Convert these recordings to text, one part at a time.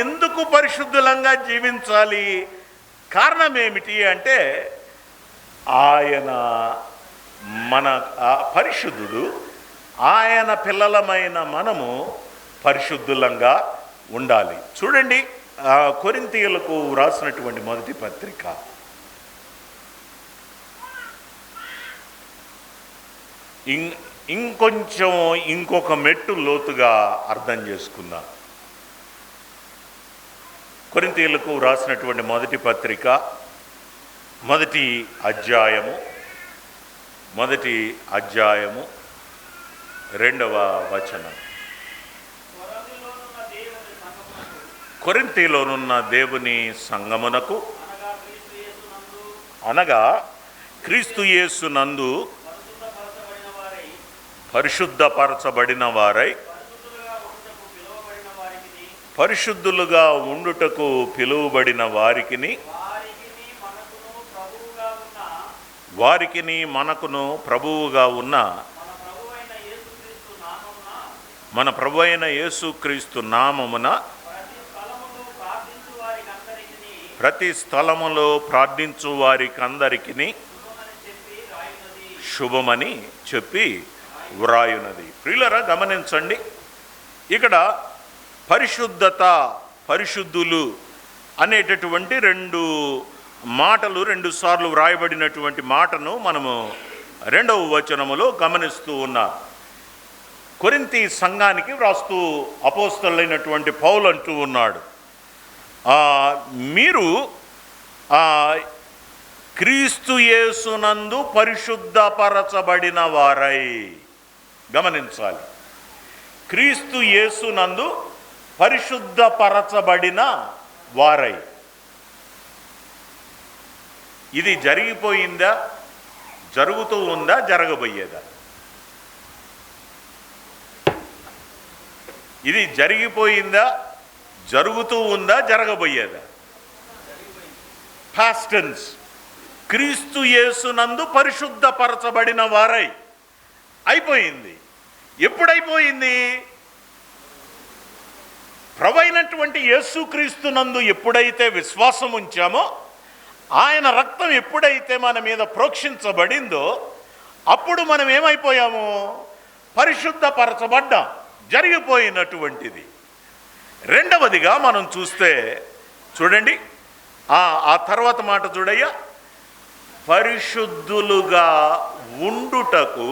ఎందుకు పరిశుద్ధులంగా జీవించాలి? కారణం ఏమిటి అంటే ఆయన మన పరిశుద్ధుడు, ఆయన పిల్లలమైన మనము పరిశుద్ధులంగా ఉండాలి. చూడండి, కొరింథీయులకు వ్రాసినటువంటి మొదటి పత్రిక ఇంకొక మెట్టు లోతుగా అర్థం చేసుకుందాం. కొరింథీయులకు వ్రాసినటువంటి మొదటి పత్రిక మొదటి అధ్యాయము 2వ వచనం. కొరింథీలోనున్న దేవుని సంగమునకు అనగా క్రీస్తు యేసునందు పరిశుద్ధపరచబడిన వారై పరిశుద్ధులుగా ఉండుటకు పిలువబడిన వారికిని మనకును ప్రభువుగా ఉన్న మన ప్రభువైన యేసుక్రీస్తు నామమున ప్రతి స్థలములో ప్రార్థించు వారికందరికిని శుభమని చెప్పి వ్రాయునది. ప్రియులరా, గమనించండి, ఇక్కడ పరిశుద్ధత, పరిశుద్ధులు అనేటటువంటి రెండు సార్లు వ్రాయబడినటువంటి మాటను మనము 2వ వచనములో గమనిస్తూ ఉన్నాం. కొరింథీ సంఘానికి వ్రాస్తూ అపోస్తలుడైనటువంటి పౌలు అంటూ ఉన్నాడు, మీరు క్రీస్తు యేసునందు పరిశుద్ధపరచబడిన వారై. గమనించాలి, క్రీస్తు యేసునందు పరిశుద్ధపరచబడిన వారై. ఇది జరిగిపోయిందా, జరుగుతూ ఉందా, జరగబోయేదా? ఇది జరిగిపోయిందా, జరుగుతూ ఉందా, జరగబోయేదా? Past tense. క్రీస్తు యేసునందు పరిశుద్ధపరచబడిన వారై అయిపోయింది. ఎప్పుడైపోయింది? ప్రభువైనటువంటి యేసుక్రీస్తునందు ఎప్పుడైతే విశ్వాసం ఉంచామో, ఆయన రక్తం ఎప్పుడైతే మన మీద ప్రోక్షించబడిందో, అప్పుడు మనం ఏమైపోయాము? పరిశుద్ధపరచబడ్డాం. జరిగిపోయినటువంటిది. రెండవదిగా మనం చూస్తే, చూడండి, ఆ తర్వాత మాట చూడయ్యా, పరిశుద్ధులుగా ఉండుటకు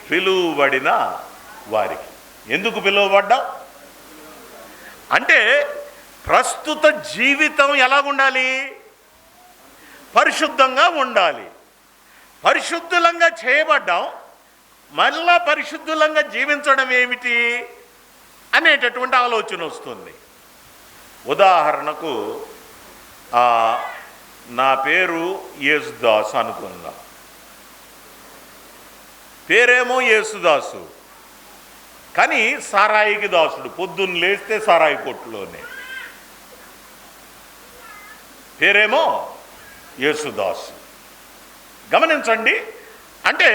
పిలువబడిన వారికి. ఎందుకు పిలువబడ్డాం అంటే, ప్రస్తుత జీవితం ఎలాగుండాలి? పరిశుద్ధంగా ఉండాలి. పరిశుద్ధులంగా చేయబడ్డాం. మళ్ళా పరిశుద్ధులంగా జీవించడం ఏమిటి అనేటటువంటి ఆలోచన వస్తుంది. ఉదాహరణకు, నా పేరు యేసుదాసు అనుకుందాం. పేరేమో యేసుదాసు, కానీ సారాయికి దాసుడు. పొద్దున్న లేస్తే సారాయి కొట్టులోనే. పేరేమో యేసుదాసు. గమనించండి, అంటే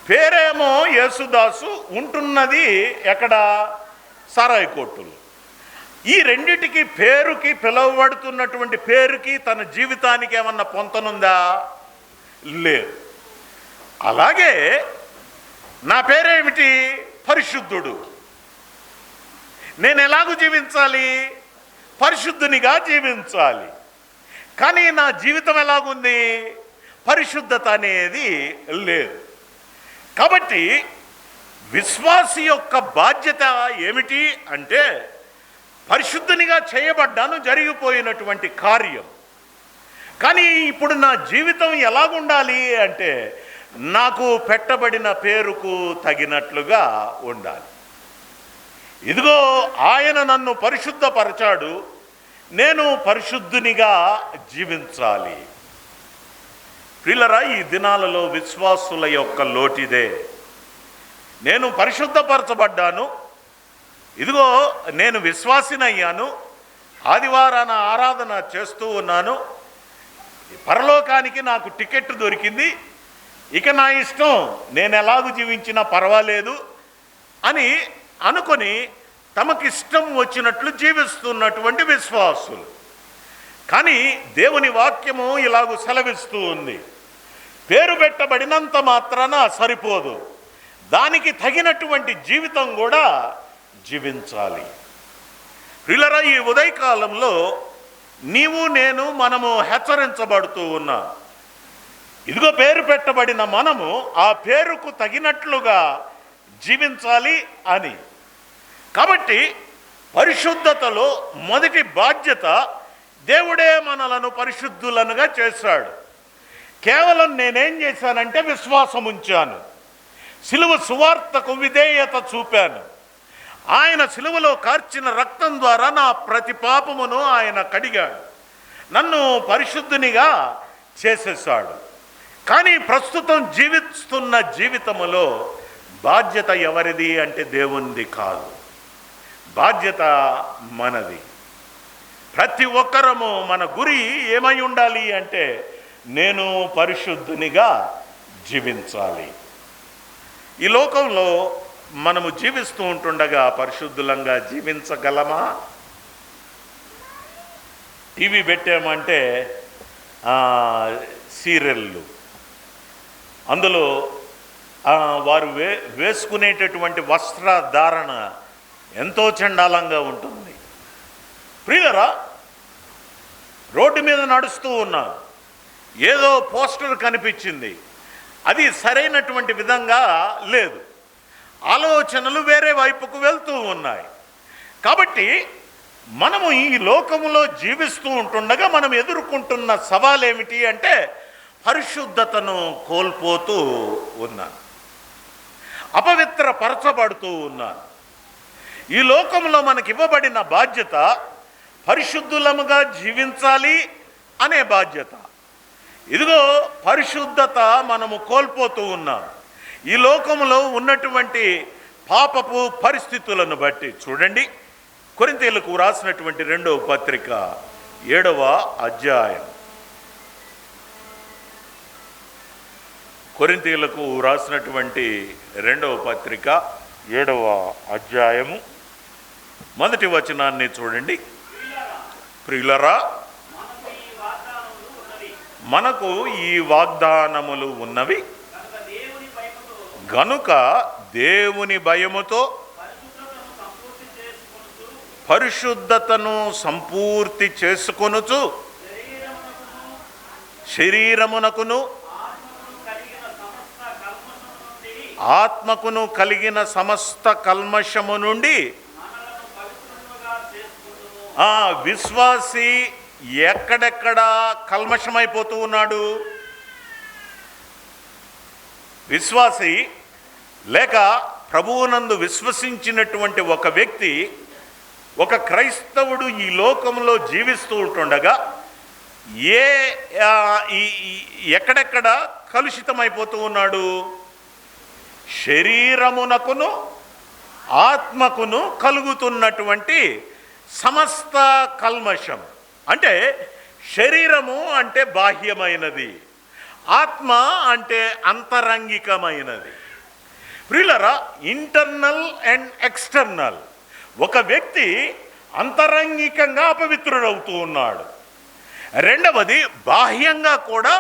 పేరేమో యేసుదాసు, ఉంటున్నది ఎక్కడ? సారాయి కొట్టులు. ఈ రెండిటికి, పేరుకి, పిలువబడుతున్నటువంటి పేరుకి తన జీవితానికి ఏమన్నా పొంతనుందా? లేదు. అలాగే నా పేరేమిటి? పరిశుద్ధుడు. నేను ఎలాగూ జీవించాలి? పరిశుద్ధునిగా జీవించాలి. కానీ నా జీవితం ఎలాగుంది? పరిశుద్ధత అనేది లేదు. కాబట్టి విశ్వాసి యొక్క బాధ్యత ఏమిటి అంటే, పరిశుద్ధునిగా చేయబడ్డాను, జరిగిపోయినటువంటి కార్యం. కానీ ఇప్పుడు నా జీవితం ఎలాగుండాలి అంటే, నాకు పెట్టబడిన పేరుకు తగినట్లుగా ఉండాలి. ఇదిగో ఆయన నన్ను పరిశుద్ధపరచాడు, నేను పరిశుద్ధునిగా జీవించాలి. ప్రియులరా, ఈ దినాలలో విశ్వాసుల యొక్క లోటిదే. నేను పరిశుద్ధపరచబడ్డాను, ఇదిగో నేను విశ్వాసినయ్యాను, ఆదివారాన ఆరాధన చేస్తూ ఉన్నాను, పరలోకానికి నాకు టికెట్ దొరికింది, ఇక నా ఇష్టం, నేను ఎలాగూ జీవించినా పర్వాలేదు అని అనుకొని తమకిష్టం వచ్చినట్లు జీవిస్తున్నటువంటి విశ్వాసులు. కానీ దేవుని వాక్యము ఇలాగూ సెలవిస్తూ ఉంది, పేరు పెట్టబడినంత మాత్రాన సరిపోదు, దానికి తగినటువంటి జీవితం కూడా జీవించాలి. ప్రియులారా, ఈ ఉదయకాలంలో నీవు నేను మనము హెచ్చరించబడుతూ ఉన్నాం. ఇదిగో పేరు పెట్టబడిన మనము ఆ పేరుకు తగినట్లుగా జీవించాలి అని. కాబట్టి పరిశుద్ధతలో మొదటి బాధ్యత, దేవుడే మనలను పరిశుద్ధులనుగా చేశాడు. కేవలం నేనేం చేశానంటే విశ్వాసం ఉంచాను, సిలువ సువార్తకు విధేయత చూపాను. ఆయన సిలువలో కార్చిన రక్తం ద్వారా నా ప్రతి పాపమును ఆయన కడిగాడు, నన్ను పరిశుద్ధునిగా చేసేసాడు. కానీ ప్రస్తుతం జీవిస్తున్న జీవితములో బాధ్యత ఎవరిది అంటే దేవునిది కాదు, బాధ్యత మనది. ప్రతి ఒక్కరము మన గురి ఏమై ఉండాలి అంటే నేను పరిశుద్ధునిగా జీవించాలి. ఈ లోకంలో మనము జీవిస్తూ ఉంటుండగా పరిశుద్ధులంగా జీవించగలమా? టీవీ పెట్టామంటే సీరియళ్ళు, అందులో వారు వేసుకునేటటువంటి వస్త్రధారణ ఎంతో చండాలంగా ఉంటుంది. ప్రియులరా, రోడ్డు మీద నడుస్తూ ఉన్నా, ఏదో పోస్టర్ కనిపించింది, అది సరైనటువంటి విధంగా లేదు, ఆలోచనలు వేరే వైపుకు వెళ్తూ ఉన్నాయి. కాబట్టి మనము ఈ లోకములో జీవిస్తూ ఉంటుండగా మనం ఎదుర్కొంటున్న సవాల్ ఏమిటి అంటే పరిశుద్ధతను కోల్పోతూ ఉన్నాను, అపవిత్రపరచబడుతూ ఉన్నాను. ఈ లోకంలో మనకి ఇవ్వబడిన బాధ్యత పరిశుద్ధులముగా జీవించాలి అనే బాధ్యత. ఇదిగో పరిశుద్ధత మనము కోల్పోతూ ఉన్నాం. ఈ లోకంలో ఉన్నటువంటి పాపపు పరిస్థితులను బట్టి చూడండి, కొరింథీయులకు రాసినటువంటి 2వ పత్రిక 7వ అధ్యాయం. కొరింథీయులకు రాసినటువంటి 2వ పత్రిక 7వ అధ్యాయము మొదటి వచనాన్ని చూడండి. ప్రియులరా, మనకు ఈ వాగ్దానములు ఉన్నవి గనుక దేవుని భయముతో పరిశుద్ధతను సంపూర్తి చేసుకొనుచు శరీరమునకును ఆత్మకును కలిగిన సమస్త కల్మషము నుండి. విశ్వాసి ఎక్కడెక్కడ కల్మషమైపోతూ ఉన్నాడు? విశ్వాసి లేక ప్రభువునందు విశ్వసించినటువంటి ఒక వ్యక్తి, ఒక క్రైస్తవుడు ఈ లోకంలో జీవిస్తూ ఉంటుండగా ఎక్కడెక్కడ కలుషితమైపోతూ ఉన్నాడు? శరీరమునకును ఆత్మకును కలుగుతున్నటువంటి సమస్త కల్మషం. అంటే శరీరము అంటే బాహ్యమైనది, ఆత్మ అంటే అంతరంగికమైనది. ప్రియులరా, ఇంటర్నల్ అండ్ ఎక్స్టర్నల్. ఒక వ్యక్తి అంతరంగికంగా అపవిత్రుడవుతూ ఉన్నాడు, రెండవది బాహ్యంగా కూడా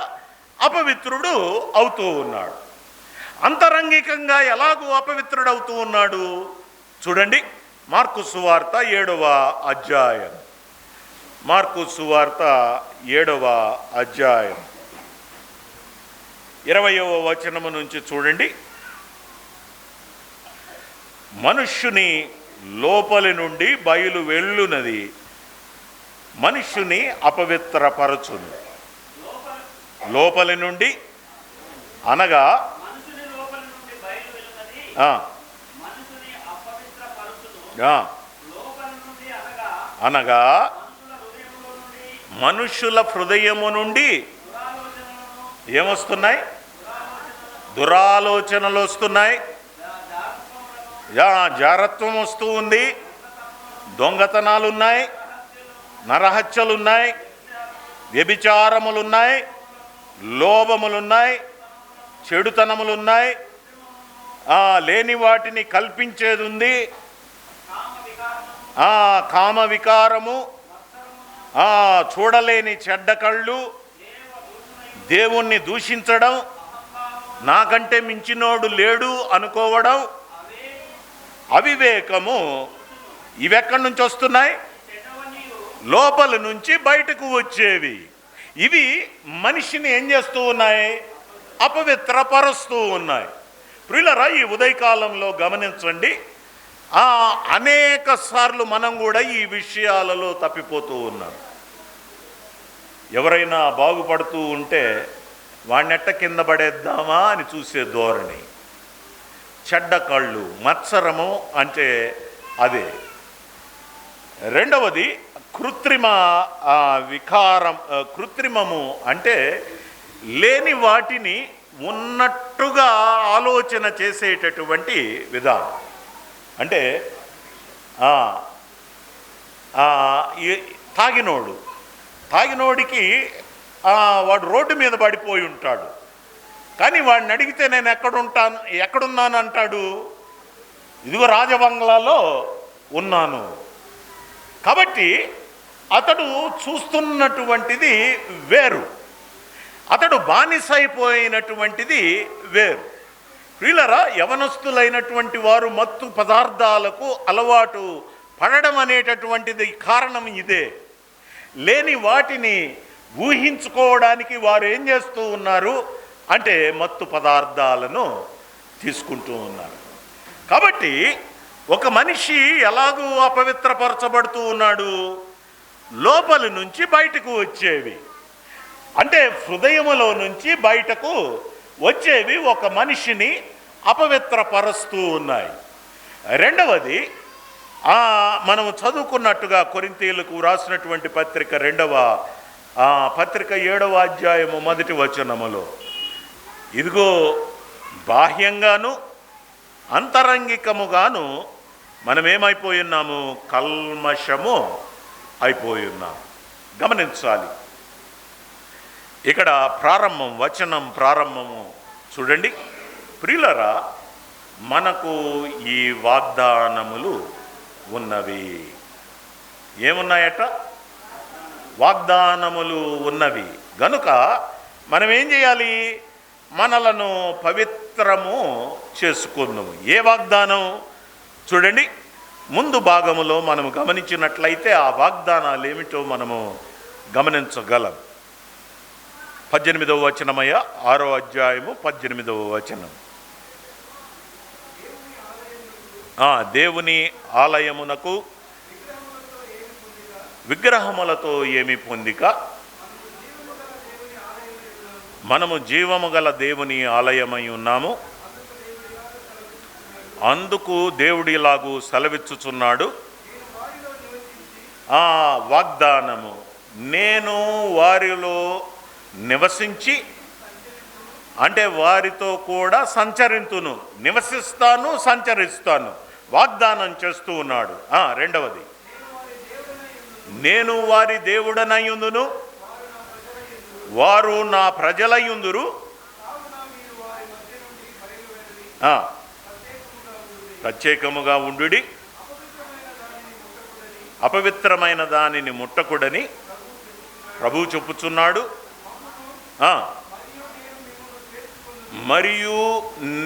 అపవిత్రుడు అవుతూ ఉన్నాడు. అంతరంగికంగా ఎలాగూ అపవిత్రుడవుతూ ఉన్నాడు? చూడండి, మార్కు సువార్త 7వ అధ్యాయం. మార్కు సువార్త 7వ అధ్యాయం 20వ వచనము నుంచి చూడండి. మనుష్యుని లోపలి నుండి బయలు వెళ్ళునది మనుష్యుని అపవిత్రపరచును. లోపలి నుండి అనగా అనగా మనుషుల హృదయము నుండి ఏమొస్తున్నాయి? దురాలోచనలు వస్తున్నాయి, జారత్వం వస్తూ ఉంది, దొంగతనాలు ఉన్నాయి, నరహత్యలున్నాయి, వ్యభిచారములున్నాయి, లోభములున్నాయి, చెడుతనములున్నాయి, లేని వాటిని కల్పించేది ఉంది, కామ వికారము, చూడలేని చెడ్డ కళ్ళు, దేవుణ్ణి దూషించడం, నాకంటే మించినోడు లేడు అనుకోవడం, అవివేకము, ఇవెక్కడి నుంచి వస్తున్నాయి? లోపల నుంచి బయటకు వచ్చేవి. ఇవి మనిషిని ఏం చేస్తూ ఉన్నాయి? అపవిత్రపరుస్తూ ఉన్నాయి. ప్రియులారా, ఈ ఉదయకాలంలో గమనించండి, అనేక సార్లు మనం కూడా ఈ విషయాలలో తప్పిపోతూ ఉన్నాం. ఎవరైనా బాగుపడుతూ ఉంటే వాణ్ణెట్ట కింద పడేద్దామా అని చూసే ధోరణి, చెడ్డ కళ్ళు, మత్సరము అంటే అదే. రెండవది కృత్రిమము అంటే లేని వాటిని ఉన్నట్టుగా ఆలోచన చేసేటటువంటి విధానం. అంటే తాగినోడికి వాడు రోడ్డు మీద పడిపోయి ఉంటాడు, కానీ వాడిని అడిగితే నేను ఎక్కడున్నాను అంటాడు, ఇదిగో రాజబంగ్లాలో ఉన్నాను. కాబట్టి అతడు చూస్తున్నటువంటిది వేరు, అతడు బానిసైపోయినటువంటిది వేరు. ప్రియులారా, యవనస్తులైనటువంటి వారు మత్తు పదార్థాలకు అలవాటు పడడం అనేటటువంటిది కారణం ఇదే. లేని వాటిని ఊహించుకోవడానికి వారు ఏం చేస్తూ ఉన్నారు అంటే మత్తు పదార్థాలను తీసుకుంటూ ఉన్నారు. కాబట్టి ఒక మనిషి ఎలాగూ అపవిత్రపరచబడుతూ ఉన్నాడు? లోపల నుంచి బయటకు వచ్చేవి, అంటే హృదయములో నుంచి బయటకు వచ్చేవి ఒక మనిషిని అపవిత్రపరుస్తూ ఉన్నాయి. రెండవది, మనము చదువుకున్నట్టుగా కొరింథీయులకు రాసినటువంటి పత్రిక 7వ అధ్యాయము 1వ వచనములో, ఇదిగో బాహ్యంగాను అంతరంగికముగాను మనమేమైపోయి ఉన్నాము? కల్మషము అయిపోయి ఉన్నాము. గమనించాలి, ఇక్కడ వచనం ప్రారంభము చూడండి. ప్రియులరా, మనకు ఈ వాగ్దానములు ఉన్నవి. ఏమున్నాయట? వాగ్దానములు ఉన్నవి. గనుక మనం ఏం చేయాలి? మనలను పవిత్రము చేసుకుందాము. ఏ వాగ్దానం? చూడండి, ముందు భాగములో మనము గమనించినట్లయితే ఆ వాగ్దానాలు ఏమిటో మనము గమనించగలం. 18వ వచనమయ్య, 6వ అధ్యాయము 18వ వచనం. దేవుని ఆలయమునకు విగ్రహములతో ఏమి పొందిక, మనము జీవము గల దేవుని ఆలయమై ఉన్నాము. అందుకు దేవుడిలాగూ సెలవిచ్చుచున్నాడు. వాగ్దానము, నేను వారిలో నివసించి, అంటే వారితో కూడా సంచరింతును, నివసిస్తాను, సంచరిస్తాను, వాగ్దానం చేస్తూ ఉన్నాడు. రెండవది, నేను వారి దేవుడనయుందును, వారు నా ప్రజలయుందురు, ప్రత్యేకముగా ఉండుడి, అపవిత్రమైన దానిని ముట్టకుడని ప్రభువు చెప్పుచున్నాడు. మరియు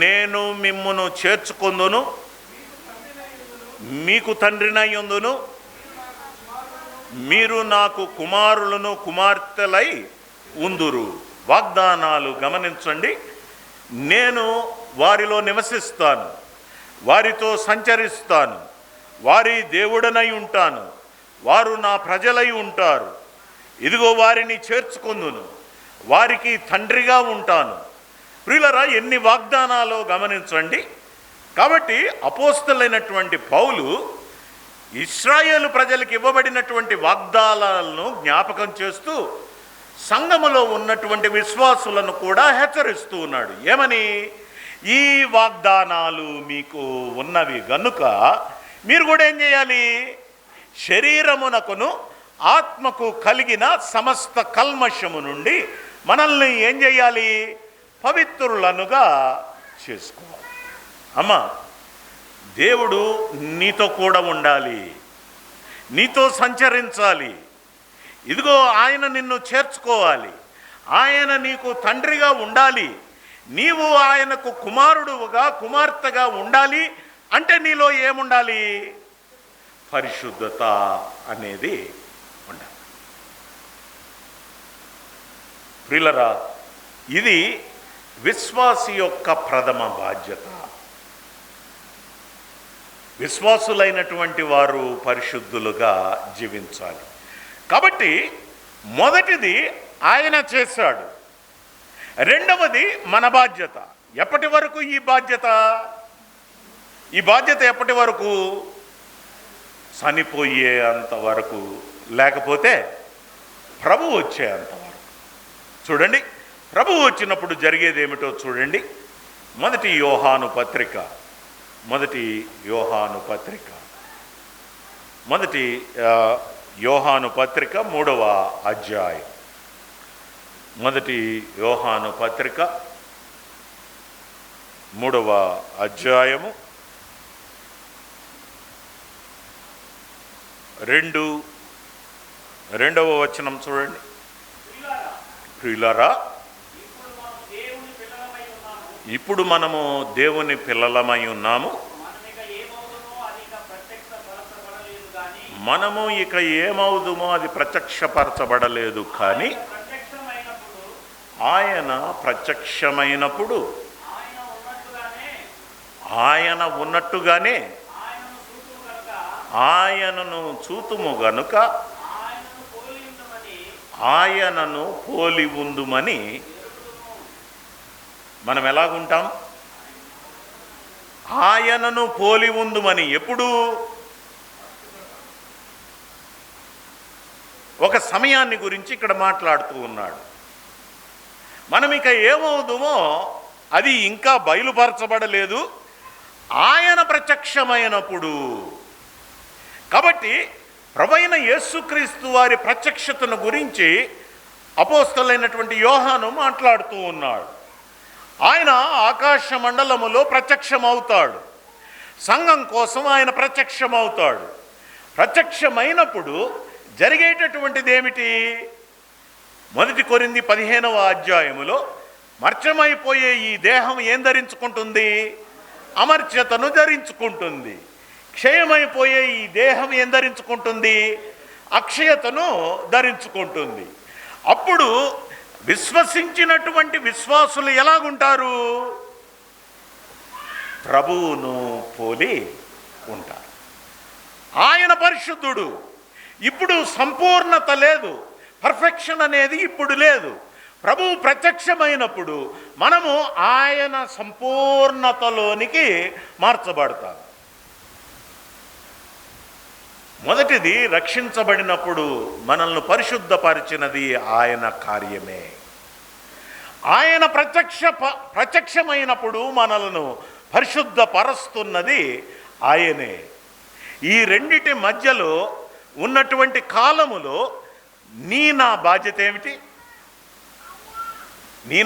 నేను మిమ్మును చేర్చుకొందును, మీకు తండ్రినయ్యుందును, మీరు నాకు కుమారులను కుమార్తెలై ఉందురు. వాగ్దానాలు గమనించండి. నేను వారిలో నివసిస్తాను, వారితో సంచరిస్తాను, వారి దేవుడనై ఉంటాను, వారు నా ప్రజలై ఉంటారు. ఇదిగో వారిని చేర్చుకొందును, వారికి తండ్రిగా ఉంటాను. ప్రియులరా, ఎన్ని వాగ్దానాలు గమనించండి. కాబట్టి అపోస్తలులైనటువంటి పౌలు ఇశ్రాయేలు ప్రజలకు ఇవ్వబడినటువంటి వాగ్దానాలను జ్ఞాపకం చేస్తూ సంఘములో ఉన్నటువంటి విశ్వాసులను కూడా హెచ్చరిస్తూ ఉన్నాడు. ఏమని? ఈ వాగ్దానాలు మీకు ఉన్నవి గనుక మీరు కూడా ఏం చేయాలి? శరీరమునకును ఆత్మకు కలిగిన సమస్త కల్మషము నుండి మనల్ని ఏం చేయాలి? పవిత్రులనుగా చేసుకోవాలి. అమ్మా, దేవుడు నీతో కూడా ఉండాలి. నీతో సంచరించాలి. ఇదిగో ఆయన నిన్ను చేర్చుకోవాలి, ఆయన నీకు తండ్రిగా ఉండాలి, నీవు ఆయనకు కుమారుడుగా కుమార్తెగా ఉండాలి. అంటే నీలో ఏముండాలి? పరిశుద్ధత అనేది ఉండాలి. ప్రియులారా, ఇది విశ్వాసి యొక్క ప్రథమ బాధ్యత. విశ్వాసులైనటువంటి వారు పరిశుద్ధులుగా జీవించాలి. కాబట్టి మొదటిది ఆయన చేశాడు, రెండవది మన బాధ్యత. ఎప్పటి వరకు ఈ బాధ్యత? ఈ బాధ్యత ఎప్పటి వరకు? చనిపోయేంత వరకు, లేకపోతే ప్రభు వచ్చేంత వరకు. చూడండి, ప్రభు వచ్చినప్పుడు జరిగేది ఏమిటో చూడండి. మొదటి యోహాను పత్రిక 3వ అధ్యాయం. మొదటి యోహాను పత్రిక 3వ అధ్యాయము 2వ వచనం చూడండి. ప్రియులారా, ఇప్పుడు మనము దేవుని పిల్లలమై ఉన్నాము. మనము ఇక ఏమవుదుమో అది ప్రత్యక్షపరచబడలేదు, కానీ ఆయన ప్రత్యక్షమైనప్పుడు ఆయన ఉన్నట్టుగానే ఆయనను చూతుము గనుక ఆయనను పోలి ఉందుమని. మనం ఎలాగుంటాం? ఆయనను పోలి ఉందుమని. ఎప్పుడు? ఒక సమయాన్ని గురించి ఇక్కడ మాట్లాడుతూ ఉన్నాడు. మనం ఇక ఏమవుదుమో అది ఇంకా బయలుపరచబడలేదు, ఆయన ప్రత్యక్షమైనప్పుడు. కాబట్టి ప్రభువైన యేసుక్రీస్తు వారి ప్రత్యక్షతను గురించి అపోస్తలుడైనటువంటి యోహాను మాట్లాడుతూ ఉన్నాడు. ఆయన ఆకాశ మండలములో ప్రత్యక్షమవుతాడు, సంఘం కోసం ఆయన ప్రత్యక్షమవుతాడు. ప్రత్యక్షమైనప్పుడు జరిగేటటువంటిది ఏమిటి? 1 కొరింథీ 15వ అధ్యాయములో మర్చమైపోయే ఈ దేహం ఏం ధరించుకుంటుంది? అమర్త్యతను ధరించుకుంటుంది. క్షయమైపోయే ఈ దేహం ఏం ధరించుకుంటుంది? అక్షయతను ధరించుకుంటుంది. అప్పుడు విశ్వసించినటువంటి విశ్వాసులు ఎలాగుంటారు? ప్రభువును పోలి ఉంటారు. ఆయన పరిశుద్ధుడు. ఇప్పుడు సంపూర్ణత లేదు, పర్ఫెక్షన్ అనేది ఇప్పుడు లేదు. ప్రభువు ప్రత్యక్షమైనప్పుడు మనము ఆయన సంపూర్ణతలోనికి మార్చబడతాం. మొదటిది, రక్షించబడినప్పుడు మనల్ని పరిశుద్ధపరిచినది ఆయన కార్యమే. ఆయన ప్రత్యక్షమైనప్పుడు మనలను పరిశుద్ధపరుస్తున్నది ఆయనే. ఈ రెండిటి మధ్యలో ఉన్నటువంటి కాలములో నా బాధ్యత ఏమిటి?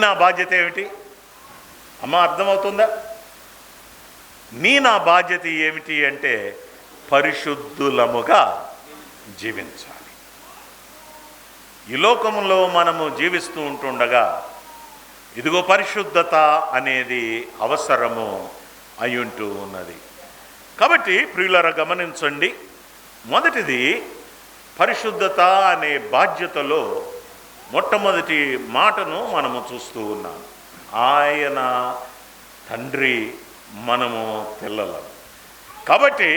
నా బాధ్యత ఏమిటి? అమ్మ, అర్థమవుతుందా? నా బాధ్యత ఏమిటి అంటే పరిశుద్ధులముగా జీవించాలి. ఈ లోకములో మనము జీవిస్తూ ఉంటుండగా ఇదిగో పరిశుద్ధత అనేది అవసరము అయ్యుంటూ ఉన్నది. కాబట్టి ప్రియులారా, గమనించండి. మొదటిది, పరిశుద్ధత అనే బాధ్యతలో మొట్టమొదటి మాటను మనము చూస్తూ ఉన్నాం. ఆయన తండ్రి, మనము పిల్లలం. కాబట్టి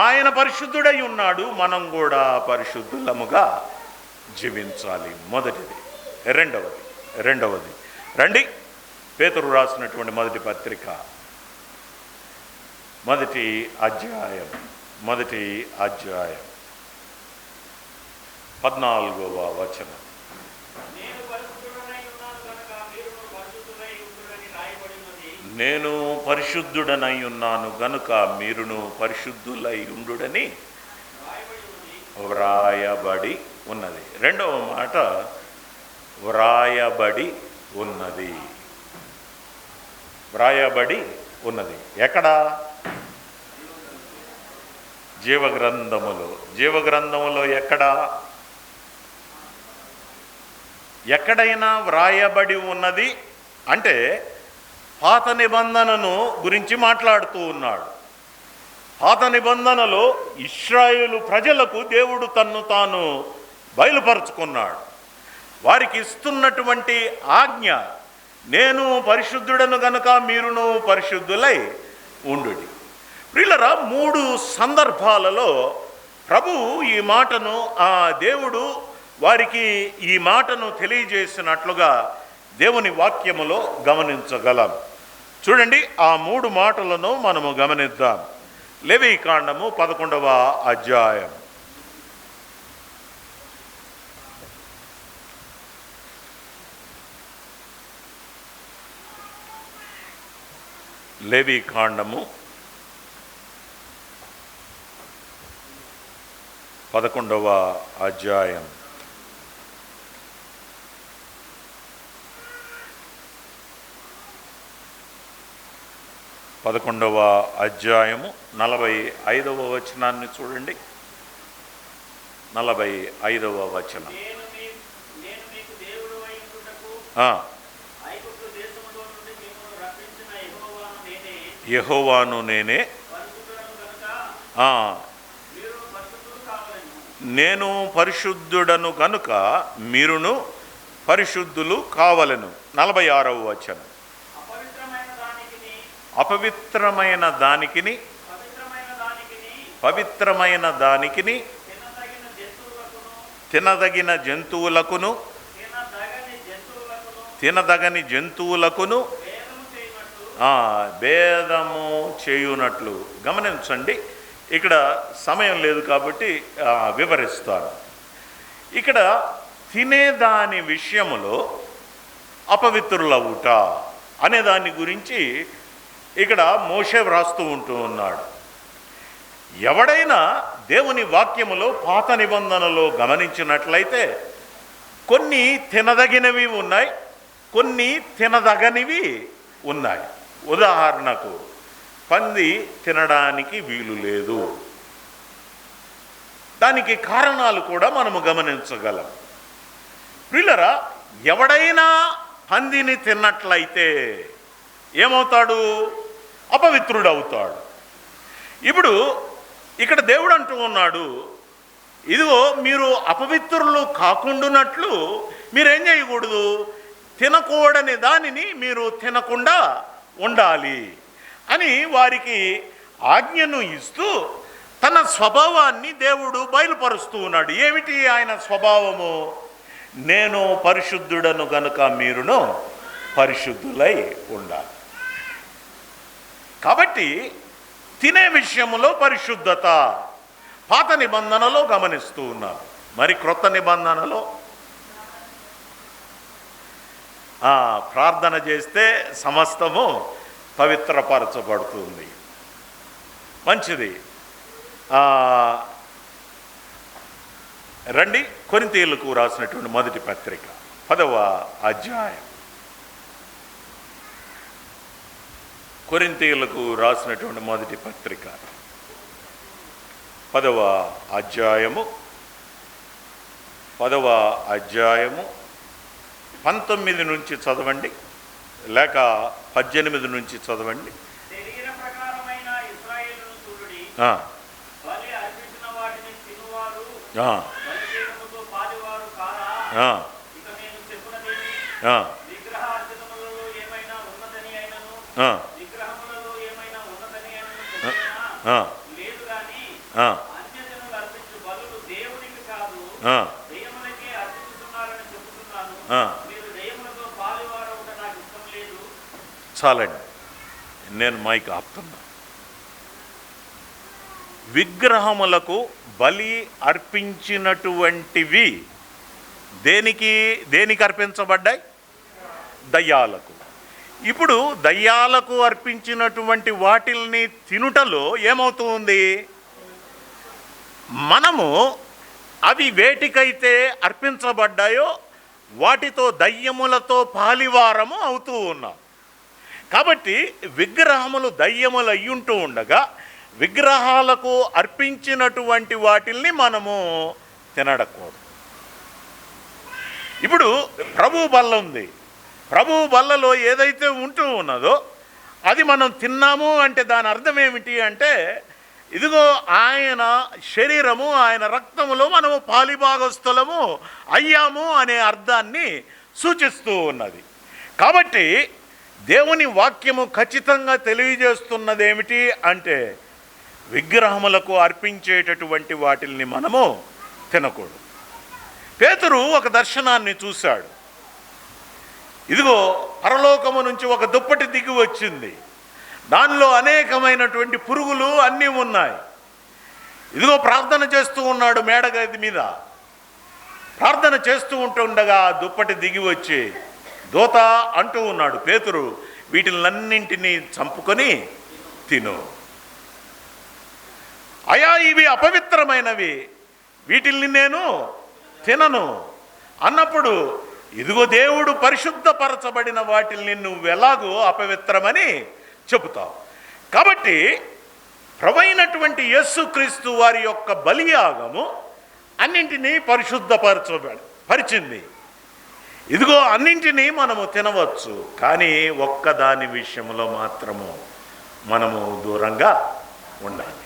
ఆయన పరిశుద్ధుడై ఉన్నాడు, మనం కూడా పరిశుద్ధులముగా జీవించాలి. మొదటిది. రెండవది రండి, పేతురు రాసినటువంటి మొదటి పత్రిక 1వ అధ్యాయం 14వ వచనం. నేను పరిశుద్ధుడనై ఉన్నాను గనుక మీరును పరిశుద్ధులై ఉండుడని వ్రాయబడి ఉన్నది. రెండవ మాట, వ్రాయబడి ఉన్నది. వ్రాయబడి ఉన్నది ఎక్కడ? జీవగ్రంథములో. జీవగ్రంథములో ఎక్కడైనా వ్రాయబడి ఉన్నది అంటే పాత నిబంధనను గురించి మాట్లాడుతూ ఉన్నాడు. పాత నిబంధనలో ఇశ్రాయేలు ప్రజలకు దేవుడు తన్ను తాను బయలుపరుచుకున్నాడు. వారికి ఇస్తున్నటువంటి ఆజ్ఞ, నేను పరిశుద్ధుడను గనుక మీరును పరిశుద్ధులై ఉండుడి. ప్రియులరా, 3 సందర్భాలలో ప్రభువు ఈ మాటను, ఆ దేవుడు వారికి ఈ మాటను తెలియజేసినట్లుగా దేవుని వాక్యములో గమనించగలం. చూడండి, ఆ 3 మాటలను మనము గమనిద్దాం. లేవీకాండము 11వ అధ్యాయం. లేవీకాండము 11వ అధ్యాయం. పదకొండవ అధ్యాయము 45వ వచనాన్ని చూడండి. 45వ వచనం. యెహోవాను నేనే, నేను పరిశుద్ధుడను గనుక మీరును పరిశుద్ధులు కావలెను. 46వ వచనం. అపవిత్రమైన దానికిని పవిత్రమైన దానికిని తినదగిన జంతువులకును తినదగని జంతువులకును భేదము చేయునట్లు. గమనించండి, ఇక్కడ సమయం లేదు కాబట్టి వివరిస్తాను. ఇక్కడ తినేదాని విషయములో అపవిత్రులవుట అనే దాని గురించి ఇక్కడ మోషే వ్రాస్తూ ఉంటూ ఉన్నాడు. ఎవడైనా దేవుని వాక్యములో పాత నిబంధనలో గమనించినట్లయితే కొన్ని తినదగినవి ఉన్నాయి, కొన్ని తినదగనివి ఉన్నాయి. ఉదాహరణకు పంది తినడానికి వీలు లేదు. దానికి కారణాలు కూడా మనము గమనించగలం. ప్రియులరా, ఎవడైనా పందిని తిన్నట్లయితే ఏమవుతాడు? అపవిత్రుడవుతాడు. ఇప్పుడు ఇక్కడ దేవుడు అంటూ ఉన్నాడు, ఇదిగో మీరు అపవిత్రులు కాకుండానట్లు మీరేం చేయకూడదు, తినకూడని దానిని మీరు తినకుండా ఉండాలి అని వారికి ఆజ్ఞను ఇస్తూ తన స్వభావాన్ని దేవుడు బయలుపరుస్తూ ఉన్నాడు. ఏమిటి ఆయన స్వభావము? నేను పరిశుద్ధుడను గనుక మీరును పరిశుద్ధులై ఉండాలి. కాబట్టి తినే విషయంలో పరిశుద్ధత పాత నిబంధనలో గమనిస్తూ ఉన్నారు. మరి క్రొత్త నిబంధనలో ప్రార్థన చేస్తే సమస్తము పవిత్రపరచబడుతుంది. మంచిది. రండి, కొరింథీయులకు రాసినటువంటి మొదటి పత్రిక 10వ అధ్యాయం. కొరింథీయులకు రాసినటువంటి మొదటి పత్రిక 10వ అధ్యాయము 19 నుంచి చదవండి, లేక 18 నుంచి చదవండి. చాలండి, నేను మైక్ ఆపుతున్నా. విగ్రహములకు బలి అర్పించినటువంటివి దేనికి అర్పించబడ్డాయి? దయ్యాలకు. ఇప్పుడు దయ్యాలకు అర్పించినటువంటి వాటిల్ని తినుటలో ఏమవుతుంది? మనము అవి వేటికైతే అర్పించబడ్డాయో వాటితో దయ్యములతో పాలివారము అవుతూ ఉన్నాం. కాబట్టి విగ్రహములు దయ్యములు అయ్యుంటూ ఉండగా విగ్రహాలకు అర్పించినటువంటి వాటిల్ని మనము తినడకూడదు. ఇప్పుడు ప్రభు బల్ల ఉంది. ప్రభు బల్లలో ఏదైతే ఉంటూ ఉన్నదో అది మనం తిన్నాము అంటే దాని అర్థం ఏమిటి అంటే, ఇదిగో ఆయన శరీరము, ఆయన రక్తములో మనము పాలిభాగస్థులము అయ్యాము అనే అర్థాన్ని సూచిస్తూ ఉన్నది. కాబట్టి దేవుని వాక్యము ఖచ్చితంగా తెలియజేస్తున్నది ఏమిటి అంటే, విగ్రహములకు అర్పించేటటువంటి వాటిల్ని మనము తినకూడదు. పేతురు ఒక దర్శనాన్ని చూశాడు. ఇదిగో పరలోకము నుంచి ఒక దుప్పటి దిగి వచ్చింది. దానిలో అనేకమైనటువంటి పురుగులు అన్నీ ఉన్నాయి. ఇదిగో ప్రార్థన చేస్తూ ఉన్నాడు మేడగది మీద. ప్రార్థన చేస్తూ ఉంటుండగా దుప్పటి దిగి వచ్చి దూత అంటూ ఉన్నాడు, పేతురు వీటిలన్నింటినీ చంపుకొని తిను. అయా ఇవి అపవిత్రమైనవి, వీటిల్ని నేను తినను అన్నప్పుడు, ఇదిగో దేవుడు పరిశుద్ధపరచబడిన వాటిల్ని నువ్వు ఎలాగో అపవిత్రమని చెబుతావు. కాబట్టి ప్రభువైనటువంటి యేసుక్రీస్తు వారి యొక్క బలియాగము అన్నింటినీ పరిచింది. ఇదిగో అన్నింటినీ మనము తినవచ్చు, కానీ ఒక్కదాని విషయంలో మాత్రము మనము దూరంగా ఉండాలి.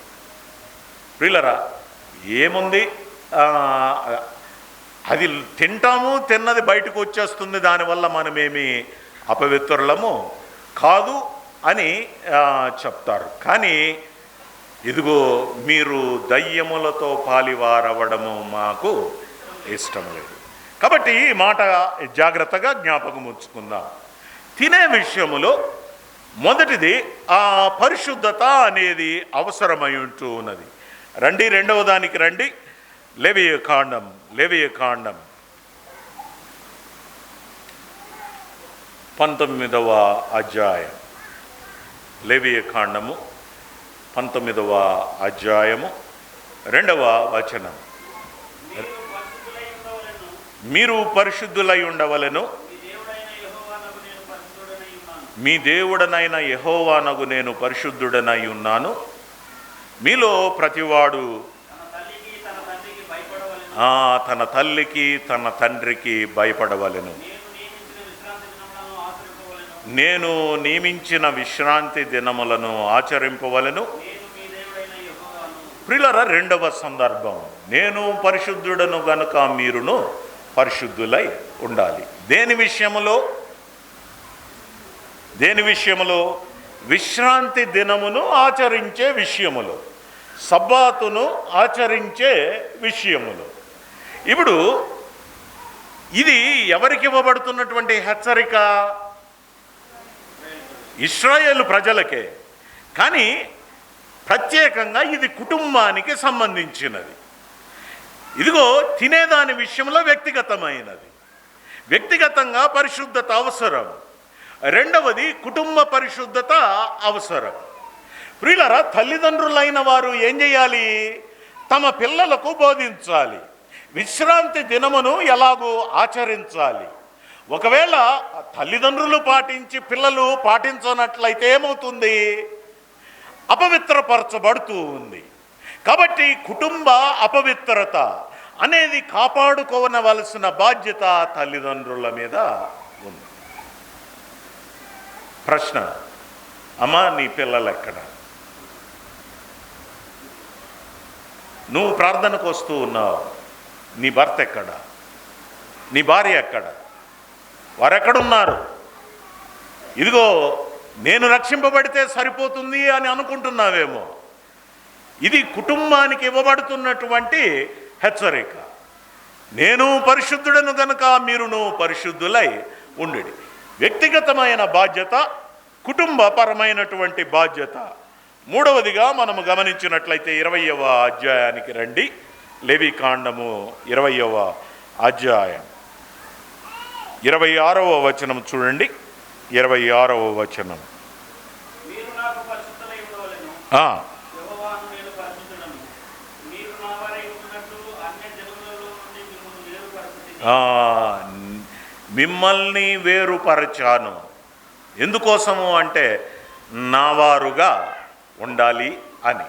ప్రియులరా, ఏముంది, అది తింటాము, తిన్నది బయటకు వచ్చేస్తుంది, దానివల్ల మనమేమి అపవిత్రులము కాదు అని చెప్తారు. కానీ ఇదిగో మీరు దయ్యములతో పాలివారవడము మాకు ఇష్టం లేదు. కాబట్టి ఈ మాట జాగ్రత్తగా జ్ఞాపకం ఉంచుకుందాం. తినే విషయములో మొదటిది ఆ పరిశుద్ధత అనేది అవసరమై ఉంటూ ఉన్నది. రండి, రెండవ దానికి రండి. లేవియకాండం 19వ అధ్యాయం. లేవియకాండము 19వ అధ్యాయము 2వ వచనం. మీరు పరిశుద్ధులై ఉండవలెను, మీ దేవుడనైన యెహోవానగు నేను పరిశుద్ధుడనై ఉన్నాను. మీలో ప్రతివాడు తన తల్లికి తన తండ్రికి భయపడవలెను. నేను నియమించిన విశ్రాంతి దినములను ఆచరింపవలెను. ప్రియులారా, రెండవ సందర్భం, నేను పరిశుద్ధుడను గనుక మీరును పరిశుద్ధులై ఉండాలి. దేని విషయములో? విశ్రాంతి దినమును ఆచరించే విషయములో, సబ్బాతును ఆచరించే విషయములో. ఇప్పుడు ఇది ఎవరికి ఇవ్వబడుతున్నటువంటి హెచ్చరిక? ఇశ్రాయేలు ప్రజలకే. కానీ ప్రత్యేకంగా ఇది కుటుంబానికి సంబంధించినది. ఇదిగో తినేదాని విషయంలో వ్యక్తిగతమైనది. వ్యక్తిగతంగా పరిశుద్ధత అవసరం. రెండవది కుటుంబ పరిశుద్ధత అవసరం. ప్రియులారా, తల్లిదండ్రులైన వారు ఏం చేయాలి? తమ పిల్లలకు బోధించాలి. విశ్రాంతి దినమును ఎలాగో ఆచరించాలి. ఒకవేళ తల్లిదండ్రులు పాటించి పిల్లలు పాటించనట్లయితే ఏమవుతుంది? అపవిత్రపరచబడుతూ ఉంది. కాబట్టి కుటుంబ అపవిత్రత అనేది కాపాడుకోవలసిన బాధ్యత తల్లిదండ్రుల మీద ఉంది. ప్రశ్న, అమ్మా నీ పిల్లలు ఎక్కడ? నువ్వు ప్రార్థనకు వస్తూ ఉన్నావు, నీ భర్త ఎక్కడ? నీ భార్య ఎక్కడ? వారెక్కడున్నారు? ఇదిగో నేను రక్షింపబడితే సరిపోతుంది అని అనుకుంటున్నావేమో. ఇది కుటుంబానికి ఇవ్వబడుతున్నటువంటి హెచ్చరిక. నేను పరిశుద్ధుడను గనుక మీరును పరిశుద్ధులై ఉండుడి. వ్యక్తిగతమైన బాధ్యత, కుటుంబపరమైనటువంటి బాధ్యత. మూడవదిగా మనము గమనించినట్లయితే 20వ అధ్యాయానికి రండి. లేవికాండము 20వ అధ్యాయం 26వ వచనం చూడండి. 26వ వచనం. మిమ్మల్ని వేరుపరచాను. ఎందుకోసము అంటే నా వారుగా ఉండాలి అని.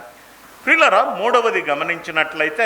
ప్రియులారా, మూడవది గమనించినట్లయితే